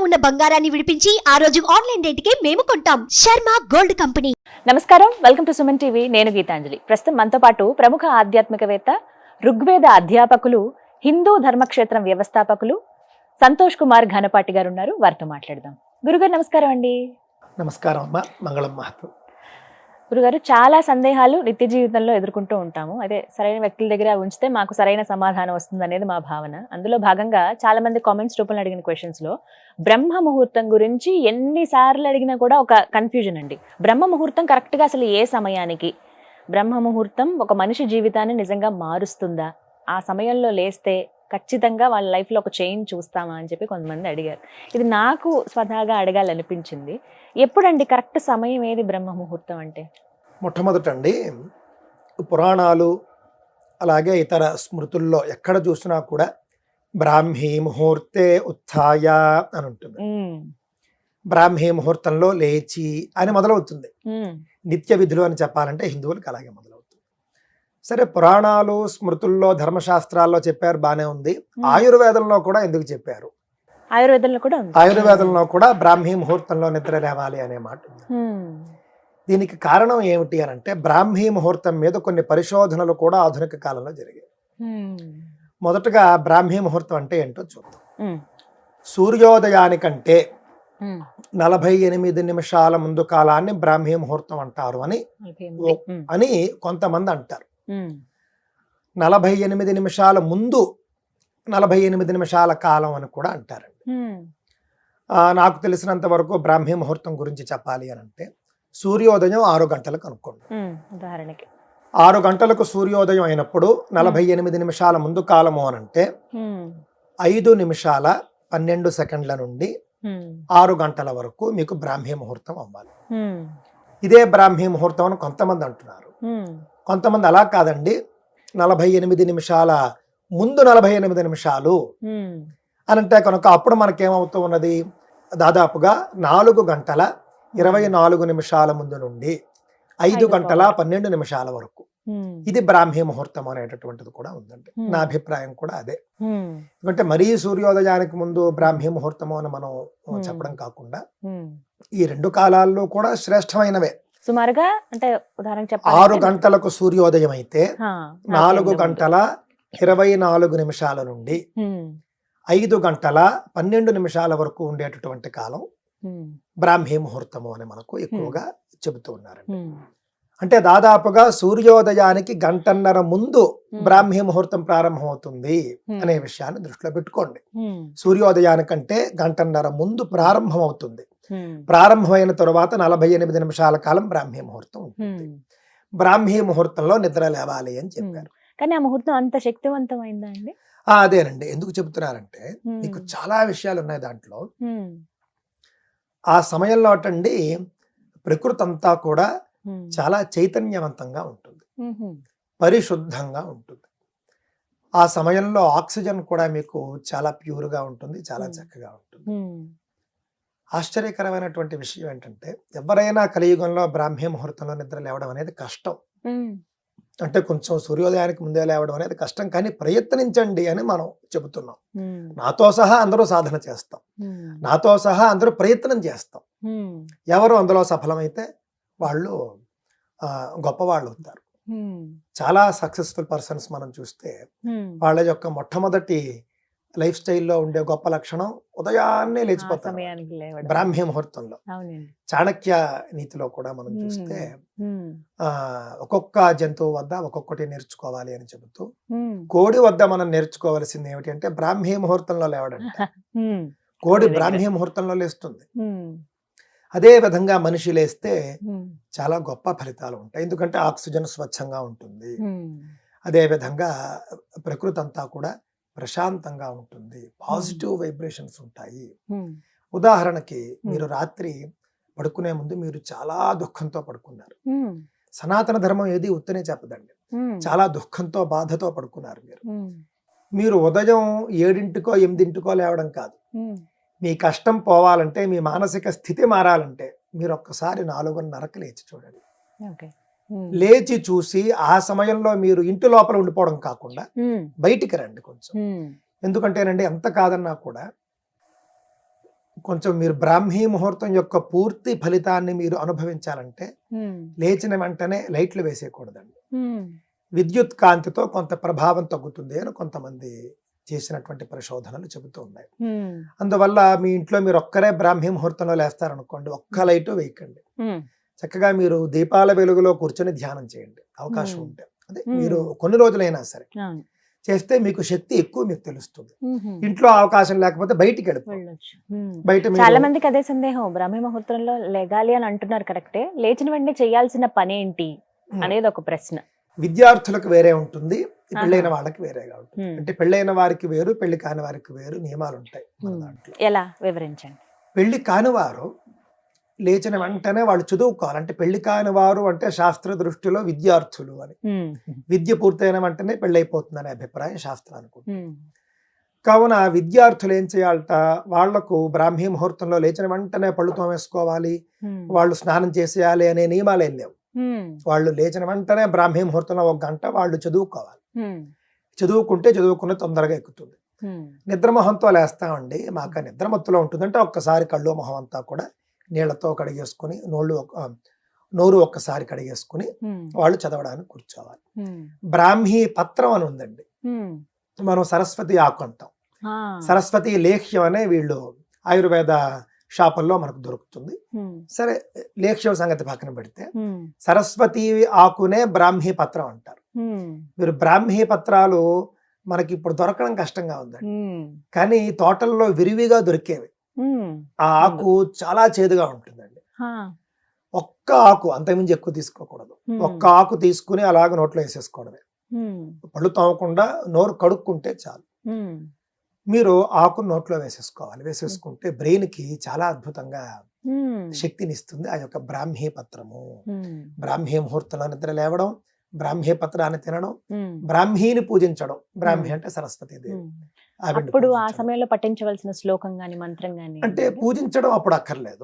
ఉన్న బంగారాన్ని విడిపించి ఆ రోజు ఆన్లైన్ రేటుకే మేము కొంటాం. Sharma gold company. నమస్కారం, వెల్కమ్ టు సుమన్ టీవీ. నేను గీతాంజలి. ప్రస్తుతం మనతో పాటు ప్రముఖ ఆధ్యాత్మికవేత్త, ఋగ్వేద అధ్యాపకులు, హిందూ ధర్మక్షేత్రం వ్యవస్థాపకులు సంతోష్ కుమార్ ఘనపాటి గారు ఉన్నారు. వారితో మాట్లాడదాం. గురుగారు నమస్కారం అండి. నమస్కారం అమ్మా, మంగళం మహత్వం. గురుగారు, చాలా సందేహాలు నిత్య జీవితంలో ఎదుర్కొంటూ ఉంటాము. అదే సరైన వ్యక్తుల దగ్గర ఉంచితే మాకు సరైన సమాధానం వస్తుంది అనేది మా భావన. అందులో భాగంగా చాలా మంది కామెంట్స్ రూపంలో అడిగిన క్వశ్చన్స్ లో బ్రహ్మ ముహూర్తం గురించి ఎన్నిసార్లు అడిగినా కూడా ఒక కన్ఫ్యూజన్ అండి. బ్రహ్మ ముహూర్తం కరెక్ట్ గా అసలు ఏ సమయానికి? బ్రహ్మ ముహూర్తం ఒక మనిషి జీవితాన్ని నిజంగా మారుస్తుందా? ఆ సమయంలో లేస్తే ఖచ్చితంగా వాళ్ళ లైఫ్లో ఒక చేంజ్ చూస్తామా అని చెప్పి కొంతమంది అడిగారు. ఇది నాకు స్వతహాగా అడగాలనిపించింది. ఎప్పుడండి కరెక్ట్ సమయం ఏది బ్రహ్మ ముహూర్తం అంటే? మొట్టమొదటండి, పురాణాలు అలాగే ఇతర స్మృతుల్లో ఎక్కడ చూసినా కూడా బ్రాహ్మీ ముహూర్తే ఉత్థాయ అని ఉంటుంది. బ్రాహ్మీ ముహూర్తంలో లేచి అని మొదలవుతుంది. నిత్య విధులు అని చెప్పాలంటే హిందువులకు అలాగే మొదలవుతుంది. సరే, పురాణాలు స్మృతుల్లో ధర్మశాస్త్రాల్లో చెప్పారు, బానే ఉంది. ఆయుర్వేదంలో కూడా ఎందుకు చెప్పారు? ఆయుర్వేదంలో కూడా బ్రాహ్మీ ముహూర్తంలో నిద్ర లేవాలి అనే మాట ఉంది. దీనికి కారణం ఏమిటి అని అంటే, బ్రాహ్మీ ముహూర్తం మీద కొన్ని పరిశోధనలు కూడా ఆధునిక కాలంలో జరిగాయి. మొదటగా బ్రాహ్మీ ముహూర్తం అంటే ఏంటో చూద్దాం. సూర్యోదయానికంటే 48 నిమిషాల ముందు కాలాన్ని బ్రాహ్మీ ముహూర్తం అంటారు అని కొంతమంది అంటారు. 48 నిమిషాల ముందు 48 నిమిషాల కాలం అని కూడా అంటారండి. నాకు తెలిసినంత వరకు బ్రాహ్మీ ముహూర్తం గురించి చెప్పాలి అని అంటే, సూర్యోదయం 6 గంటలకు అనుకోండి. ఉదాహరణకి 6 గంటలకు సూర్యోదయం అయినప్పుడు 48 నిమిషాల ముందు కాలము అని అంటే 5 నిమిషాల 12 సెకండ్ల నుండి 6 గంటల వరకు మీకు బ్రాహ్మీ ముహూర్తం అవ్వాలి. ఇదే బ్రాహ్మీ ముహూర్తం అని కొంతమంది అంటున్నారు. కొంతమంది అలా కాదండి, 48 నిమిషాల ముందు 48 నిమిషాలు అని అంటే కనుక అప్పుడు మనకేమవుతూ ఉన్నది, దాదాపుగా 4 గంటల 24 నిమిషాల ముందు నుండి 5 గంటల 12 నిమిషాల వరకు ఇది బ్రాహ్మీ ముహూర్తం అనేటటువంటిది కూడా ఉందండి. నా అభిప్రాయం కూడా అదే. ఎందుకంటే మరీ సూర్యోదయానికి ముందు బ్రాహ్మీ ముహూర్తము అని మనం చెప్పడం కాకుండా ఈ 2 కాలాల్లో కూడా శ్రేష్టమైనవే. సుమారుగా అంటే ఉదాహరణ చెప్పాలి, 6 గంటలకు సూర్యోదయం అయితే 4 గంటల 24 నిమిషాల నుండి 5 గంటల 12 నిమిషాల వరకు ఉండేటటువంటి కాలం బ్రాహ్మీ ముహూర్తము అని మనకు ఎక్కువగా చెబుతూ ఉన్నారండి. అంటే దాదాపుగా సూర్యోదయానికి గంటన్నర ముందు బ్రాహ్మీ ముహూర్తం ప్రారంభమవుతుంది అనే విషయాన్ని దృష్టిలో పెట్టుకోండి. సూర్యోదయానికంటే గంటన్నర ముందు ప్రారంభం అవుతుంది. ప్రారంభమైన తరువాత 48 నిమిషాల కాలం బ్రాహ్మీ ముహూర్తం ఉంటుంది. బ్రాహ్మీ ముహూర్తంలో నిద్ర లేవాలి అని చెప్పారు. కానీ ఆ ముహూర్తం అంత శక్తివంతమైందా అండి? అదేనండి. ఎందుకు చెబుతున్నారంటే, మీకు చాలా విషయాలు ఉన్నాయి దాంట్లో. ఆ సమయంలో అటండి ప్రకృతి అంతా కూడా చాలా చైతన్యవంతంగా ఉంటుంది, పరిశుద్ధంగా ఉంటుంది. ఆ సమయంలో ఆక్సిజన్ కూడా మీకు చాలా ప్యూర్గా ఉంటుంది, చాలా చక్కగా ఉంటుంది. ఆశ్చర్యకరమైనటువంటి విషయం ఏంటంటే, ఎవరైనా కలియుగంలో బ్రాహ్మీ ముహూర్తంలో నిద్ర లేవడం అనేది కష్టం. అంటే కొంచెం సూర్యోదయానికి ముందే లేవడం అనేది కష్టం, కానీ ప్రయత్నించండి అని మనం చెబుతున్నాం. నాతో సహా అందరూ సాధన చేస్తాం, నాతో సహా అందరూ ప్రయత్నం చేస్తాం. ఎవరు అందులో సఫలమైతే వాళ్ళు గొప్పవాళ్ళు అవుతారు. చాలా సక్సెస్ఫుల్ పర్సన్స్ మనం చూస్తే వాళ్ళ యొక్క మొట్టమొదటి లైఫ్ స్టైల్లో ఉండే గొప్ప లక్షణం ఉదయాన్నే లేచిపోతారు బ్రాహ్మీ ముహూర్తంలో. చాణక్య నీతిలో కూడా మనం చూస్తే ఒక్కొక్క జంతువు వద్ద ఒక్కొక్కటి నేర్చుకోవాలి అని చెబుతూ, కోడి వద్ద మనం నేర్చుకోవాల్సింది ఏమిటి అంటే బ్రాహ్మీ ముహూర్తంలో లేవడంట. కోడి బ్రాహ్మీ ముహూర్తంలో లేస్తుంది. అదే విధంగా మనిషి లేస్తే చాలా గొప్ప ఫలితాలు ఉంటాయి. ఎందుకంటే ఆక్సిజన్ స్వచ్ఛంగా ఉంటుంది. అదే విధంగా ప్రకృతి అంతా కూడా ప్రశాంతంగా ఉంటుంది, పాజిటివ్ వైబ్రేషన్స్ ఉంటాయి. ఉదాహరణకి మీరు రాత్రి పడుకునే ముందు మీరు చాలా దుఃఖంతో పడుకున్నారు. సనాతన ధర్మం ఏది ఉత్తనే చెప్పదండి. చాలా దుఃఖంతో బాధతో పడుకున్నారు మీరు ఉదయం 7 8 లేవడం కాదు. మీ కష్టం పోవాలంటే, మీ మానసిక స్థితి మారాలంటే మీరు ఒక్కసారి 4:30కి లేచి చూడండి. లేచి చూసి ఆ సమయంలో మీరు ఇంటి లోపల ఉండిపోవడం కాకుండా బయటికి రండి కొంచెం. ఎందుకంటేనండి ఎంత కాదన్నా కూడా కొంచెం మీరు బ్రాహ్మీ ముహూర్తం యొక్క పూర్తి ఫలితాన్ని మీరు అనుభవించాలంటే లేచిన వెంటనే లైట్లు వేసేయకూడదండి. విద్యుత్ కాంతితో కొంత ప్రభావం తగ్గుతుంది అని కొంతమంది చేసినటువంటి పరిశోధనలు చెబుతూ ఉన్నాయి. అందువల్ల మీ ఇంట్లో మీరు ఒక్కరే బ్రాహ్మీ ముహూర్తంలో లేస్తారనుకోండి, ఒక్క లైటు వేయకండి. చక్కగా మీరు దీపాల వెలుగులో కూర్చొని ధ్యానం చేయండి అవకాశం ఉంటే. అదే మీరు కొన్ని రోజులైనా సరే చేస్తే మీకు శక్తి ఎక్కువ మీకు తెలుస్తుంది. ఇంట్లో అవకాశం లేకపోతే బయటికి వెళ్ళిపోవచ్చు. బయట చాలా మందికి అదే సందేహం, బ్రాహ్మీ ముహూర్తంలో లెగాలి అని అంటున్నారు కరెక్టే, లేచిన వెంటనే చేయాల్సిన పని ఏంటి అనేది ఒక ప్రశ్న. విద్యార్థులకు వేరే ఉంటుంది, పెళ్ళైన వాళ్ళకి వేరేగా ఉంటుంది. అంటే పెళ్ళైన వారికి వేరు, పెళ్లి కాని వారికి వేరు నియమాలు ఉంటాయి మన దాంట్లో. ఎలా వివరించండి. పెళ్లి కాని వారు లేచిన వెంటనే వాళ్ళు చదువుకోవాలి. అంటే పెళ్లి కాని వారు అంటే శాస్త్ర దృష్టిలో విద్యార్థులు అని. విద్య పూర్తయిన వెంటనే పెళ్లి అయిపోతుందనే అభిప్రాయం శాస్త్రానికి. కావున విద్యార్థులు ఏం చేయాలట, వాళ్లకు బ్రాహ్మీ ముహూర్తంలో లేచిన వెంటనే పళ్ళు తోమేసుకోవాలి, వాళ్ళు స్నానం చేసేయాలి అనే నియమాలు ఏం లేవు. వాళ్ళు లేచిన వెంటనే బ్రాహ్మీ ముహూర్తంలో 1 గంట వాళ్ళు చదువుకోవాలి. చదువుకుంటే చదువుకున్న తొందరగా ఎక్కుతుంది. నిద్రమొహంతో లేస్తామండి, మాకు నిద్రమత్తులో ఉంటుందంటే ఒక్కసారి కళ్ళు మొహం అంతా కూడా నీళ్లతో కడిగేసుకుని నోరు ఒక్కసారి కడిగేసుకుని వాళ్ళు చదవడానికి కూర్చోవాలి. బ్రాహ్మీ పత్రం అని ఉందండి, మనం సరస్వతి ఆకు అంటాం. సరస్వతి లేఖ్యం అనే వీళ్ళు ఆయుర్వేద షాపుల్లో మనకు దొరుకుతుంది. సరే, లేఖ్యం సంగతి పక్కన పెడితే సరస్వతి ఆకునే బ్రాహ్మీ పత్రం అంటారు. మీరు బ్రాహ్మీ పత్రాలు మనకి ఇప్పుడు దొరకడం కష్టంగా ఉందండి, కానీ తోటల్లో విరివిగా దొరికేవి. ఆ ఆకు చాలా చేదుగా ఉంటుందండి. ఒక్క ఆకు, అంతకుమించి ఎక్కువ తీసుకోకూడదు. ఒక్క ఆకు తీసుకుని అలాగ నోట్లో వేసేసుకోవడమే, పళ్ళు తోమకుండా నోరు కడుక్కుంటే చాలు. మీరు ఆకు నోట్లో వేసేసుకోవాలి. వేసేసుకుంటే బ్రెయిన్ కి చాలా అద్భుతంగా శక్తినిస్తుంది ఆ యొక్క బ్రాహ్మీ పత్రము. బ్రాహ్మీ ముహూర్తంలో నిద్ర లేవడం, బ్రాహ్మీ పత్రాన్ని తినడం, బ్రాహ్మీని పూజించడం. బ్రాహ్మీ అంటే సరస్వతి దేవి. అప్పుడు ఆ సమయంలో పఠించవలసిన శ్లోకం గాని మంత్రం గాని అంటే పూజించడం అప్పుడు అక్కర్లేదు.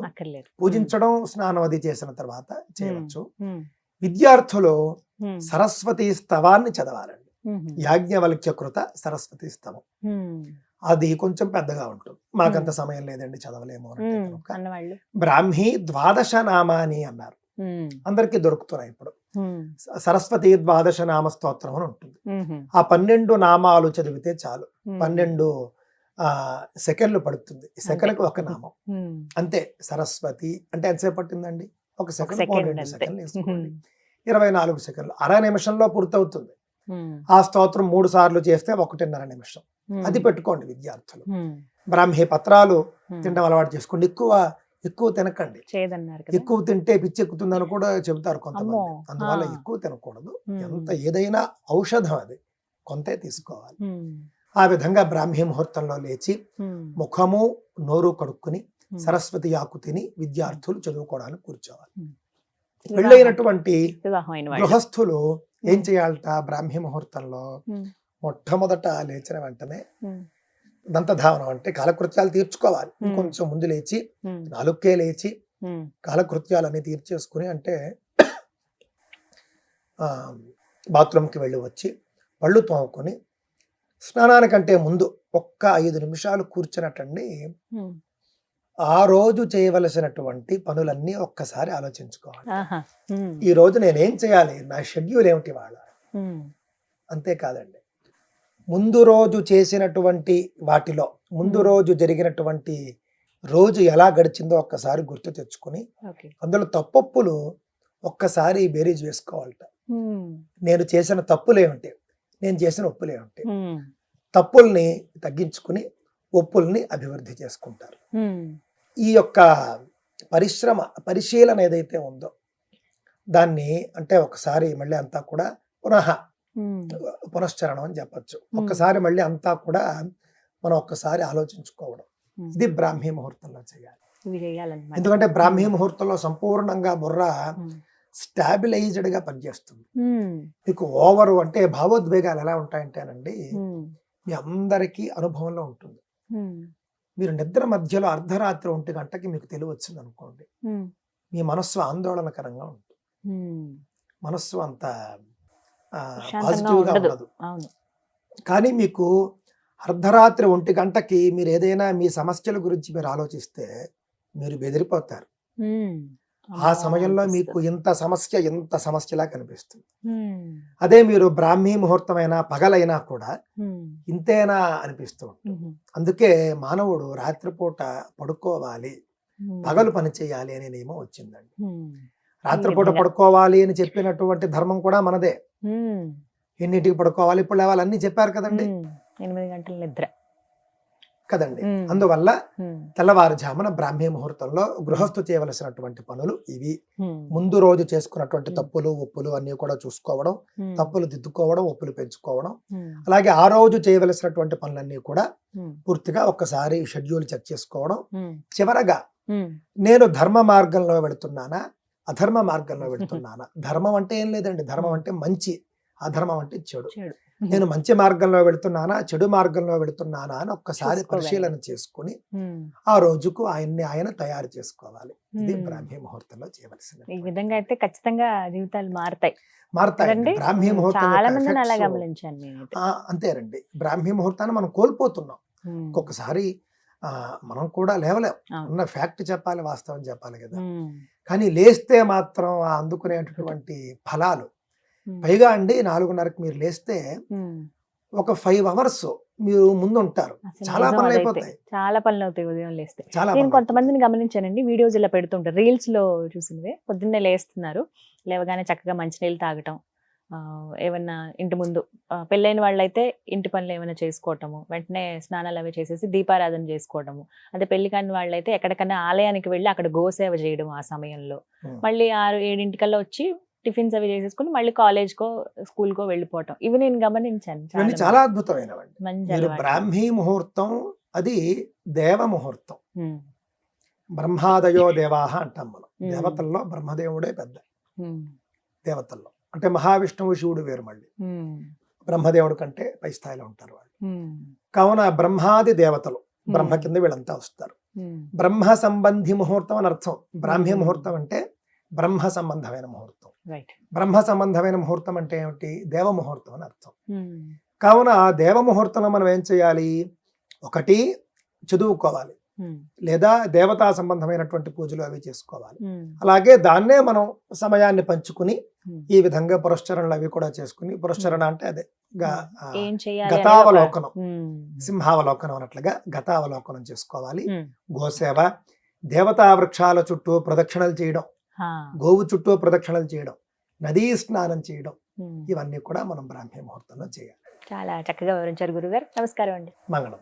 పూజించడం స్నానం అది చేసిన తర్వాత చేయవచ్చు. విద్యార్థులు సరస్వతి స్తవాన్ని చదవాలండి. యాజ్ఞవల్క్య కృత సరస్వతి స్తవం. అది కొంచెం పెద్దగా ఉంటుంది, మాకంత సమయం లేదండి చదవలేము అంటే బ్రాహ్మీ 12 నామాని అన్నారు. అందరికీ దొరుకుతున్నాయి ఇప్పుడు. సరస్వతి 12 నామ స్తోత్రం అని ఉంటుంది. ఆ 12 నామాలు చదివితే చాలు. 12 సెకండ్లు పడుతుంది. సెకండ్కి ఒక నామం అంతే. సరస్వతి అంటే ఎంతసేపు పట్టిందండి? 1 సెకండ్, 2 సెకండ్లు వేసుకోండి. 24 సెకండ్లు, అర నిమిషంలో పూర్తవుతుంది. ఆ స్తోత్రం 3 సార్లు చేస్తే 1.5 నిమిషం. అది పెట్టుకోండి విద్యార్థులు. బ్రాహ్మీ పత్రాలు తినడం అలవాటు చేసుకోండి. ఎక్కువ తినకండి. ఎక్కువ తింటే పిచ్చెక్కుతుందని కూడా చెబుతారు కొంతమంది. అందువల్ల ఎక్కువ తినకూడదు. ఎంత ఏదైనా ఔషధం అది, కొంతే తీసుకోవాలి. ఆ విధంగా బ్రాహ్మీ ముహూర్తంలో లేచి ముఖము నోరు కడుక్కుని సరస్వతి ఆకు తిని విద్యార్థులు చదువుకోవడానికి కూర్చోవాలి. పెళ్ళైనటువంటి గృహస్థులు ఏం చేయాలట, బ్రాహ్మీ ముహూర్తంలో మొట్టమొదట లేచిన వెంటనే దంతధావనం అంటే కాలకృత్యాలు తీర్చుకోవాలి. కొంచెం ముందు లేచి 4కే లేచి కాలకృత్యాలన్నీ తీర్చేసుకుని, అంటే బాత్రూమ్కి వెళ్ళి వచ్చి పళ్ళు తోముకొని స్నానానికంటే ముందు 5 నిమిషాలు కూర్చున్నట్టండి ఆ రోజు చేయవలసినటువంటి పనులన్నీ ఒక్కసారి ఆలోచించుకోవాలి. ఈ రోజు నేనేం చేయాలి, నా షెడ్యూల్ ఏమిటి వాళ్ళ, అంతేకాదండి ముందు రోజు చేసినటువంటి వాటిలో ముందు రోజు జరిగినటువంటి రోజు ఎలా గడిచిందో ఒక్కసారి గుర్తు తెచ్చుకుని అందులో తప్పొప్పులు ఒక్కసారి బేరీజ్ వేసుకోవాలట. నేను చేసిన తప్పులేమిటి, నేను చేసిన ఒప్పులేమిటి, తప్పుల్ని తగ్గించుకుని ఒప్పుల్ని అభివృద్ధి చేసుకుంటారు. ఈ యొక్క పరిశీలన ఏదైతే ఉందో దాన్ని అంటే ఒకసారి మళ్ళీ అంతా కూడా పునశ్చరణం అని చెప్పచ్చు. ఒక్కసారి మళ్ళీ అంతా కూడా మనం ఒక్కసారి ఆలోచించుకోవడం, ఇది బ్రాహ్మీ ముహూర్తంలో చేయాలి. ఎందుకంటే బ్రాహ్మీ ముహూర్తంలో సంపూర్ణంగా బుర్ర స్టాబిలైజ్డ్ గా పనిచేస్తుంది. మీకు ఓవర్ అంటే భావోద్వేగాలు ఎలా ఉంటాయంటేనండి, మీ అందరికీ అనుభవంలో ఉంటుంది. మీరు నిద్ర మధ్యలో అర్ధరాత్రి 1 గంటకి మీకు తెలివి వచ్చింది అనుకోండి, మీ మనస్సు ఆందోళనకరంగా ఉంటుంది. మనస్సు అంత పాజిటివ్ గా ఉండదు. కానీ మీకు అర్ధరాత్రి 1 గంటకి మీరు ఏదైనా మీ సమస్యల గురించి మీరు ఆలోచిస్తే మీరు బెదిరిపోతారు. ఆ సమయంలో మీకు ఇంత సమస్యలా కనిపిస్తుంది. అదే మీరు బ్రాహ్మీ ముహూర్తమైనా పగలైనా కూడా ఇంతేనా అనిపిస్తూ ఉంటుంది. అందుకే మానవుడు రాత్రిపూట పడుకోవాలి, పగలు పని చేయాలి అనే నియమం వచ్చిందండి. రాత్రిపూట పడుకోవాలి అని చెప్పినటువంటి ధర్మం కూడా మనదే. ఎన్నింటికి పడుకోవాలి, ఇప్పుడు లేవాలి అన్ని చెప్పారు కదండి. 8 గంటల నిద్ర కదండి. అందువల్ల తెల్లవారుజామున బ్రాహ్మీ ముహూర్తంలో గృహస్థు చేయవలసినటువంటి పనులు ఇవి. ముందు రోజు చేసుకున్నటువంటి తప్పులు ఒప్పులు అన్ని కూడా చూసుకోవడం, తప్పులు దిద్దుకోవడం, ఒప్పులు పెంచుకోవడం. అలాగే ఆ రోజు చేయవలసినటువంటి పనులన్నీ కూడా పూర్తిగా ఒక్కసారి షెడ్యూల్ చెక్ చేసుకోవడం. చివరగా నేను ధర్మ మార్గంలో వెళుతున్నానా, అధర్మ మార్గంలో వెళుతున్నానా? ధర్మం అంటే ఏం లేదండి, ధర్మం అంటే మంచి, అధర్మం అంటే చెడు. నేను మంచి మార్గంలో వెళుతున్నానా, చెడు మార్గంలో వెళుతున్నానా అని ఒక్కసారి పరిశీలన చేసుకుని ఆ రోజుకు ఆయన తయారు చేసుకోవాలి. ఇది బ్రాహ్మీ ముహూర్తంలో చేయవలసింది. ఈ విధంగా అయితే ఖచ్చితంగా జీవితాలు మారుతాయి. బ్రాహ్మీ ముహూర్తం చాలా మందిని అలా గమనించాను నేను. అంతేనండి. బ్రాహ్మీ ముహూర్తాన్ని మనం కోల్పోతున్నాం. ఒక్కొక్కసారి మనం కూడా లేవలేం. ఉన్న ఫ్యాక్ట్ చెప్పాలి, వాస్తవం చెప్పాలి కదా. కానీ లేస్తే మాత్రం అందుకునేటటువంటి ఫలాలు, పైగా అండి 4:30కి మీరు లేస్తే ఒక 5 hours మీరు ముందు ఉంటారు. చాలా పనులు అయిపోతాయి. చాలా పనులు అవుతాయి ఉదయం లేస్తే. చాలా నేను కొంతమందిని గమనించానండి, వీడియోస్ ఇలా పెడుతుంటారు, రీల్స్ లో చూసినవే. పొద్దున్నే లేస్తున్నారు, లేవగానే చక్కగా మంచినీళ్ళు తాగటం, ఏమన్నా ఇంటి ముందు పెళ్ళైన వాళ్ళైతే ఇంటి పనులు ఏమైనా చేసుకోవటము, వెంటనే స్నానాలు అవి చేసేసి దీపారాధన చేసుకోవటము. అదే పెళ్లి కాని వాళ్ళైతే ఎక్కడికన్నా ఆలయానికి వెళ్ళి అక్కడ గోసేవ చేయడం ఆ సమయంలో. మళ్ళీ 6-7 వచ్చి టిఫిన్స్ అవి చేసేసుకుని మళ్ళీ కాలేజ్కో స్కూల్కో వెళ్ళిపోవటం. ఇవి నేను గమనించాను. చాలా అద్భుతమైనవండి. బ్రాహ్మీ ముహూర్తం అది దేవ ముహూర్తం. బ్రహ్మాదయో దేవాహ అంటాం మనం. దేవతల్లో బ్రహ్మదేవుడే పెద్ద. దేవతల్లో అంటే మహావిష్ణువు, శివుడు వేరు. మళ్ళీ బ్రహ్మదేవుడు కంటే పై స్థాయిలో ఉంటారు వాళ్ళు. కావున బ్రహ్మాది దేవతలు, బ్రహ్మ కింద వీళ్ళంతా వస్తారు. బ్రహ్మ సంబంధి ముహూర్తం అని అర్థం. బ్రాహ్మీ ముహూర్తం అంటే బ్రహ్మ సంబంధమైన ముహూర్తం. బ్రహ్మ సంబంధమైన ముహూర్తం అంటే ఏమిటి? దేవ ముహూర్తం అని అర్థం. కావున దేవ ముహూర్తంలో మనం ఏం చేయాలి? ఒకటి చదువుకోవాలి, లేదా దేవతా సంబంధమైనటువంటి పూజలు అవి చేసుకోవాలి. అలాగే దాన్నే మనం సమయాన్ని పంచుకుని ఈ విధంగా పురస్చరణలు అవి కూడా చేసుకుని, పురస్చరణ అంటే అదే గతావలోకనం, సింహావలోకనం అన్నట్లుగా గతావలోకనం చేసుకోవాలి. గోసేవ, దేవతా వృక్షాల చుట్టూ ప్రదక్షిణలు చేయడం, గోవు చుట్టూ ప్రదక్షిణలు చేయడం, నదీ స్నానం చేయడం, ఇవన్నీ కూడా మనం బ్రాహ్మీ ముహూర్తంలో చేయాలి. చాలా చక్కగా వివరించారు గురుగారు. నమస్కారం అండి. మంగళం.